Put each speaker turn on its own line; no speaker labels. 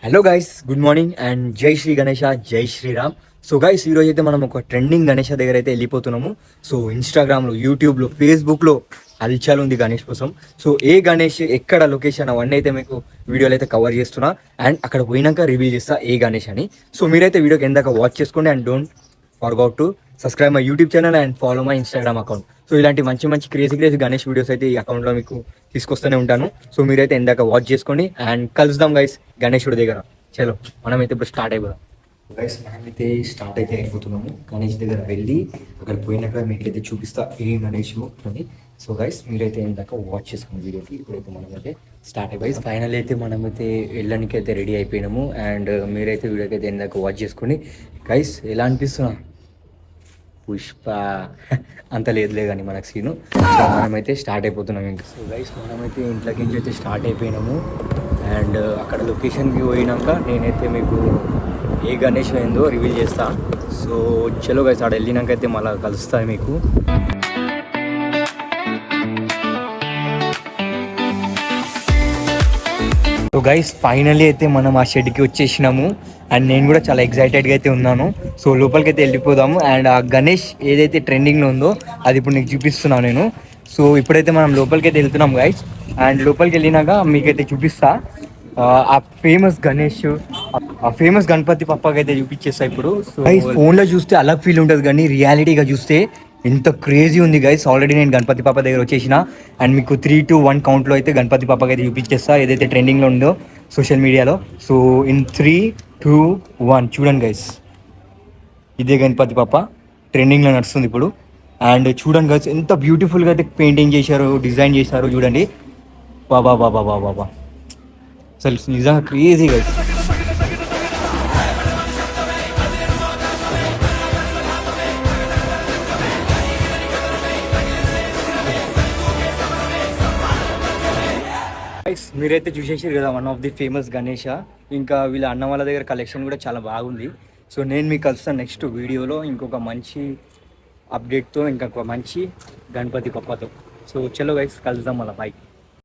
Hello guys, good morning and జై శ్రీ గణేష, జై Sriram. So guys, ఈరోజు అయితే మనం ఒక ట్రెండింగ్ గణేష దగ్గర అయితే వెళ్ళిపోతున్నాము. సో ఇన్స్టాగ్రామ్లో, యూట్యూబ్లో, ఫేస్బుక్లో హల్చల్ ఉంది గణేష్ కోసం. సో ఏ గణేష్, ఎక్కడ లొకేషన్, అవన్నీ అయితే మీకు వీడియోలు అయితే కవర్ చేస్తున్నా. అండ్ అక్కడ పోయినాక రివీల్ చేస్తా ఏ గణేష్ అని. సో మీరైతే వీడియోకి ఎందాక వాచ్ చేసుకోండి and don't forget to subscribe my YouTube channel and follow my Instagram account. So ఇలాంటి మంచి మంచి క్రేజీ గణేష్ వీడియోస్ అయితే ఈ అకౌంట్లో మీకు తీసుకొస్తూనే ఉంటాను. సో మీరైతే ఎందాక వాచ్ చేసుకోండి అండ్ కలుద్దాం గైస్ గణేశుడి దగ్గర. చలో మనమైతే ఇప్పుడు స్టార్ట్ అయిపోదాం గైస్. మనమైతే స్టార్ట్ అయితే అయిపోతున్నాము. గణేష్ దగ్గర వెళ్ళి అక్కడ పోయినాక మీకైతే చూపిస్తా ఏ గణేష్ అని. సో గైస్ మీరైతే ఇందాక వాచ్ చేసుకున్న వీడియోకి ఇప్పుడైతే మనమైతే స్టార్ట్ అయిపోయి ఫైనల్ అయితే మనమైతే వెళ్ళడానికి అయితే రెడీ అయిపోయినాము. అండ్ మీరైతే వీడియోకి అయితే ఇందాక వాచ్ చేసుకుని గైస్ ఎలా అనిపిస్తున్నా పుష్ప అంత లేదులే కానీ మనకు సీను. సో మనమైతే స్టార్ట్ అయిపోతున్నాం ఇంకా. సో గైస్ మనమైతే ఇంట్లోకి నుంచి అయితే స్టార్ట్ అయిపోయినాము. అండ్ అక్కడ లొకేషన్కి పోయినాక నేనైతే మీకు ఏ గణేష్ అయిందో రివీల్ చేస్తా. సో చలో గైస్, అక్కడ వెళ్ళినాక అయితే మళ్ళీ కలుస్తాను మీకు. సో గైస్ ఫైనల్లీ అయితే మనం ఆ షెడ్కి వచ్చేసినాము. అండ్ నేను కూడా చాలా ఎక్సైటెడ్గా అయితే ఉన్నాను. సో లోపలికి అయితే వెళ్ళిపోదాము. అండ్ ఆ గణేష్ ఏదైతే ట్రెండింగ్లో ఉందో అది ఇప్పుడు నీకు చూపిస్తున్నాను నేను. సో ఇప్పుడైతే మనం లోపలికి అయితే వెళ్తున్నాం గైస్. అండ్ లోపలికి వెళ్ళినాక మీకైతే చూపిస్తా ఆ ఫేమస్ గణేష్, ఆ ఫేమస్ గణపతి పప్పకి అయితే చూపించేస్తా ఇప్పుడు. సో ఫోన్లో చూస్తే అలా ఫీల్ ఉంటుంది కానీ రియాలిటీగా చూస్తే ఎంత క్రేజీ ఉంది గైస్. ఆల్రెడీ నేను గణపతి పాప దగ్గర వచ్చేసిన. అండ్ మీకు 3, 2, 1 కౌంట్లో అయితే గణపతి పాపకి అయితే చూపించేస్తా ఏదైతే ట్రెండింగ్లో ఉందో సోషల్ మీడియాలో. సో ఇన్ 3, 2, 1 చూడండి గైస్, ఇదే గణపతి పాప ట్రెండింగ్లో నడుస్తుంది ఇప్పుడు. అండ్ చూడండి గైస్ ఎంత బ్యూటిఫుల్గా అయితే పెయింటింగ్ చేశారు, డిజైన్ చేశారు చూడండి. బాబా బాబా బాబా బాబా అసలు నిజంగా క్రేజీ గైస్. మీరైతే చూసేసారు కదా one of the famous Ganesha. ఇంకా వీళ్ళ అన్న వాళ్ళ దగ్గర కలెక్షన్ కూడా చాలా బాగుంది. సో నేను మీకు కలుస్తాను నెక్స్ట్ వీడియోలో ఇంకొక మంచి అప్డేట్తో, ఇంకొక మంచి గణపతి పప్పతో. సో చలో గైస్ కలుద్దాం మళ్ళీ. బై.